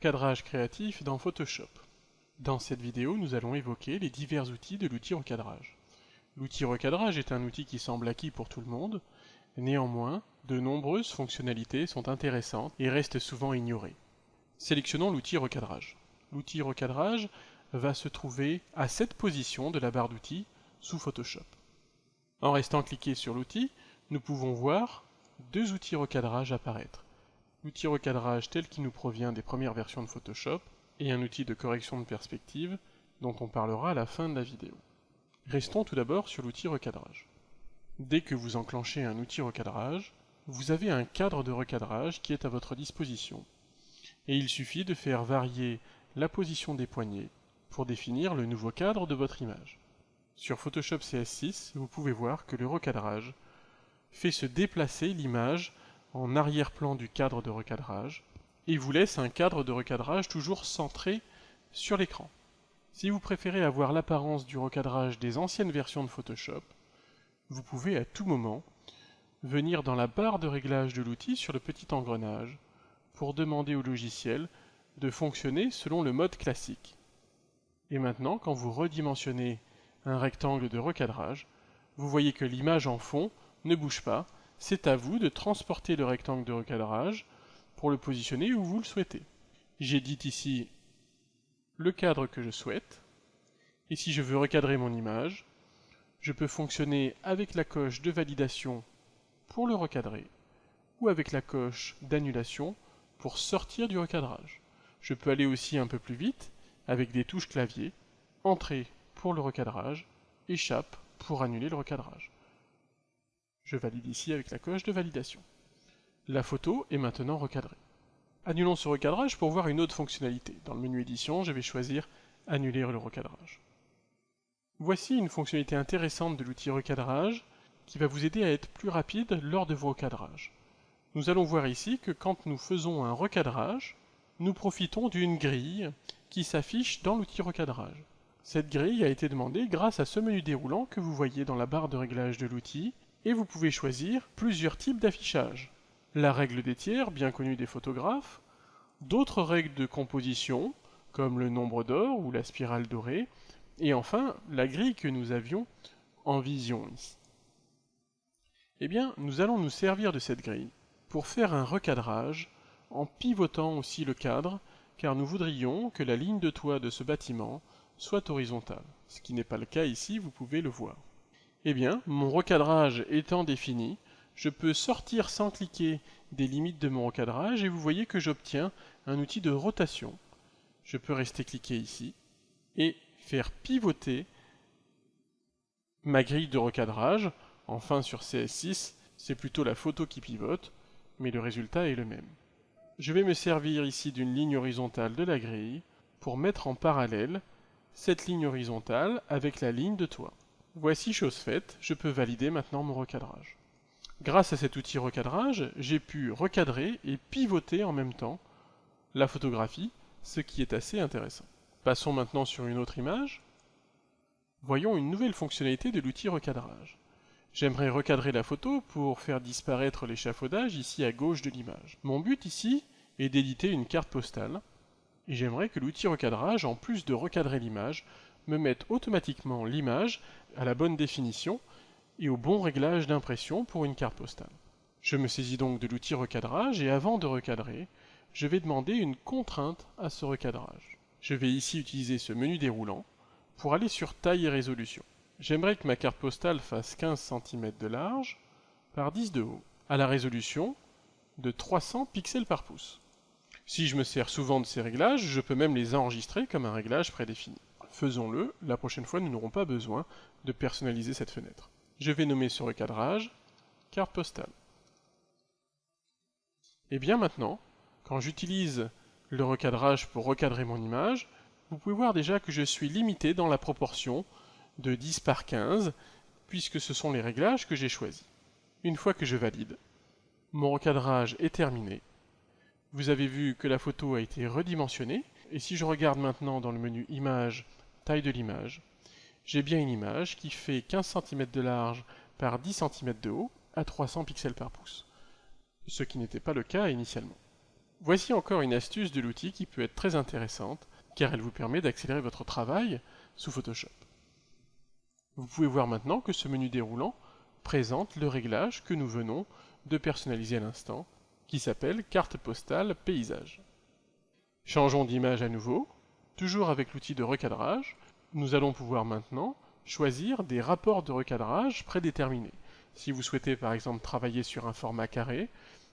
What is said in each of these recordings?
Recadrage créatif dans Photoshop. Dans cette vidéo, nous allons évoquer les divers outils de l'outil recadrage. L'outil recadrage est un outil qui semble acquis pour tout le monde, néanmoins, de nombreuses fonctionnalités sont intéressantes et restent souvent ignorées. Sélectionnons l'outil recadrage. L'outil recadrage va se trouver à cette position de la barre d'outils sous Photoshop. En restant cliqué sur l'outil, nous pouvons voir deux outils recadrage apparaître. L'outil recadrage tel qu'il nous provient des premières versions de Photoshop et un outil de correction de perspective dont on parlera à la fin de la vidéo. Restons tout d'abord sur l'outil recadrage. Dès que vous enclenchez un outil recadrage, vous avez un cadre de recadrage qui est à votre disposition et il suffit de faire varier la position des poignets pour définir le nouveau cadre de votre image. Sur Photoshop CS6, vous pouvez voir que le recadrage fait se déplacer l'image en arrière-plan du cadre de recadrage et vous laisse un cadre de recadrage toujours centré sur l'écran. Si vous préférez avoir l'apparence du recadrage des anciennes versions de Photoshop, vous pouvez à tout moment venir dans la barre de réglage de l'outil sur le petit engrenage pour demander au logiciel de fonctionner selon le mode classique. Et maintenant, quand vous redimensionnez un rectangle de recadrage, vous voyez que l'image en fond ne bouge pas. C'est à vous de transporter le rectangle de recadrage pour le positionner où vous le souhaitez. J'édite ici le cadre que je souhaite, et si je veux recadrer mon image, je peux fonctionner avec la coche de validation pour le recadrer, ou avec la coche d'annulation pour sortir du recadrage. Je peux aller aussi un peu plus vite avec des touches clavier, entrée pour le recadrage, échappe pour annuler le recadrage. Je valide ici avec la coche de validation. La photo est maintenant recadrée. Annulons ce recadrage pour voir une autre fonctionnalité. Dans le menu édition, je vais choisir annuler le recadrage. Voici une fonctionnalité intéressante de l'outil recadrage qui va vous aider à être plus rapide lors de vos recadrages. Nous allons voir ici que quand nous faisons un recadrage, nous profitons d'une grille qui s'affiche dans l'outil recadrage. Cette grille a été demandée grâce à ce menu déroulant que vous voyez dans la barre de réglage de l'outil, et vous pouvez choisir plusieurs types d'affichage. La règle des tiers, bien connue des photographes, d'autres règles de composition, comme le nombre d'or ou la spirale dorée, et enfin la grille que nous avions en vision ici. Eh bien, nous allons nous servir de cette grille pour faire un recadrage en pivotant aussi le cadre, car nous voudrions que la ligne de toit de ce bâtiment soit horizontale. Ce qui n'est pas le cas ici, vous pouvez le voir. Eh bien, mon recadrage étant défini, je peux sortir sans cliquer des limites de mon recadrage et vous voyez que j'obtiens un outil de rotation. Je peux rester cliqué ici et faire pivoter ma grille de recadrage. Enfin, sur CS6, c'est plutôt la photo qui pivote, mais le résultat est le même. Je vais me servir ici d'une ligne horizontale de la grille pour mettre en parallèle cette ligne horizontale avec la ligne de toit. Voici chose faite, je peux valider maintenant mon recadrage. Grâce à cet outil recadrage, j'ai pu recadrer et pivoter en même temps la photographie, ce qui est assez intéressant. Passons maintenant sur une autre image. Voyons une nouvelle fonctionnalité de l'outil recadrage. J'aimerais recadrer la photo pour faire disparaître l'échafaudage ici à gauche de l'image. Mon but ici est d'éditer une carte postale, et j'aimerais que l'outil recadrage, en plus de recadrer l'image, me mette automatiquement l'image à la bonne définition et au bon réglage d'impression pour une carte postale. Je me saisis donc de l'outil recadrage et avant de recadrer, je vais demander une contrainte à ce recadrage. Je vais ici utiliser ce menu déroulant pour aller sur taille et résolution. J'aimerais que ma carte postale fasse 15 cm de large par 10 de haut, à la résolution de 300 pixels par pouce. Si je me sers souvent de ces réglages, je peux même les enregistrer comme un réglage prédéfini. Faisons-le, la prochaine fois nous n'aurons pas besoin de personnaliser cette fenêtre. Je vais nommer ce recadrage carte postale. Et bien maintenant, quand j'utilise le recadrage pour recadrer mon image, vous pouvez voir déjà que je suis limité dans la proportion de 10 par 15, puisque ce sont les réglages que j'ai choisis. Une fois que je valide, mon recadrage est terminé. Vous avez vu que la photo a été redimensionnée, et si je regarde maintenant dans le menu Image, taille de l'image, j'ai bien une image qui fait 15 cm de large par 10 cm de haut à 300 pixels par pouce, ce qui n'était pas le cas initialement. Voici encore une astuce de l'outil qui peut être très intéressante, car elle vous permet d'accélérer votre travail sous Photoshop. Vous pouvez voir maintenant que ce menu déroulant présente le réglage que nous venons de personnaliser à l'instant, qui s'appelle carte postale paysage. Changeons d'image à nouveau, toujours avec l'outil de recadrage. Nous allons pouvoir maintenant choisir des rapports de recadrage prédéterminés. Si vous souhaitez par exemple travailler sur un format carré,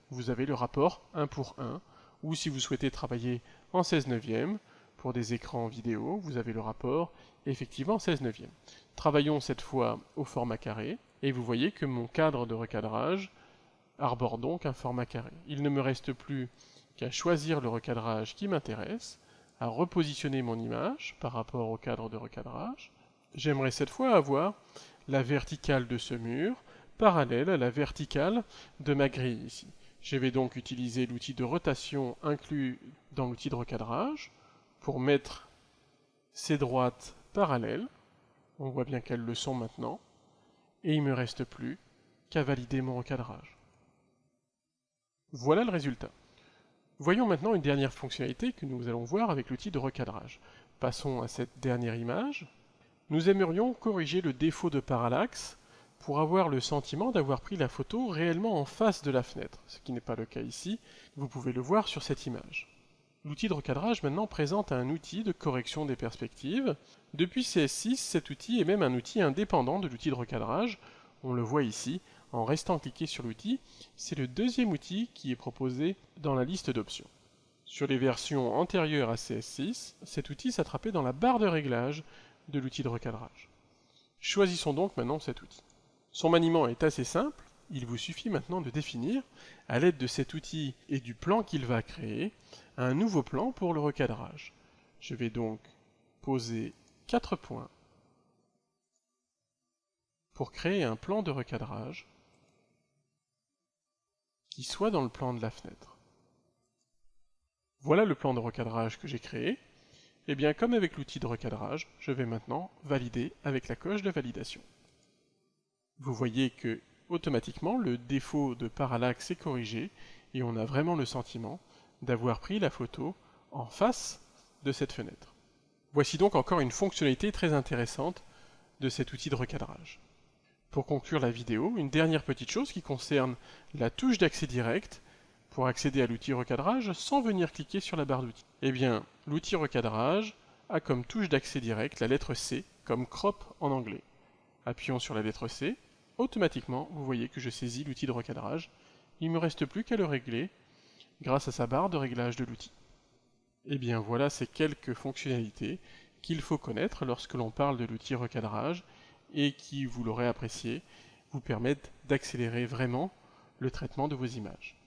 vous avez le rapport 1 pour 1, ou si vous souhaitez travailler en 16/9, pour des écrans vidéo, vous avez le rapport effectivement 16/9. Travaillons cette fois au format carré, et vous voyez que mon cadre de recadrage arbore donc un format carré. Il ne me reste plus qu'à choisir le recadrage qui m'intéresse, à repositionner mon image par rapport au cadre de recadrage. J'aimerais cette fois avoir la verticale de ce mur parallèle à la verticale de ma grille ici. Je vais donc utiliser l'outil de rotation inclus dans l'outil de recadrage pour mettre ces droites parallèles. On voit bien qu'elles le sont maintenant. Et il ne me reste plus qu'à valider mon recadrage. Voilà le résultat. Voyons maintenant une dernière fonctionnalité que nous allons voir avec l'outil de recadrage. Passons à cette dernière image. Nous aimerions corriger le défaut de parallaxe pour avoir le sentiment d'avoir pris la photo réellement en face de la fenêtre, ce qui n'est pas le cas ici, vous pouvez le voir sur cette image. L'outil de recadrage maintenant présente un outil de correction des perspectives. Depuis CS6, cet outil est même un outil indépendant de l'outil de recadrage. On le voit ici, en restant cliqué sur l'outil, c'est le deuxième outil qui est proposé dans la liste d'options. Sur les versions antérieures à CS6, cet outil s'attrapait dans la barre de réglage de l'outil de recadrage. Choisissons donc maintenant cet outil. Son maniement est assez simple, il vous suffit maintenant de définir, à l'aide de cet outil et du plan qu'il va créer, un nouveau plan pour le recadrage. Je vais donc poser 4 points pour créer un plan de recadrage qui soit dans le plan de la fenêtre. Voilà le plan de recadrage que j'ai créé. Et bien comme avec l'outil de recadrage, je vais maintenant valider avec la coche de validation. Vous voyez que automatiquement le défaut de parallaxe est corrigé et on a vraiment le sentiment d'avoir pris la photo en face de cette fenêtre. Voici donc encore une fonctionnalité très intéressante de cet outil de recadrage. Pour conclure la vidéo, une dernière petite chose qui concerne la touche d'accès direct pour accéder à l'outil recadrage sans venir cliquer sur la barre d'outils. Eh bien, l'outil recadrage a comme touche d'accès direct la lettre C, comme crop en anglais. Appuyons sur la lettre C, automatiquement, vous voyez que je saisis l'outil de recadrage. Il ne me reste plus qu'à le régler grâce à sa barre de réglage de l'outil. Et bien voilà ces quelques fonctionnalités qu'il faut connaître lorsque l'on parle de l'outil recadrage et qui, vous l'aurez apprécié, vous permettent d'accélérer vraiment le traitement de vos images.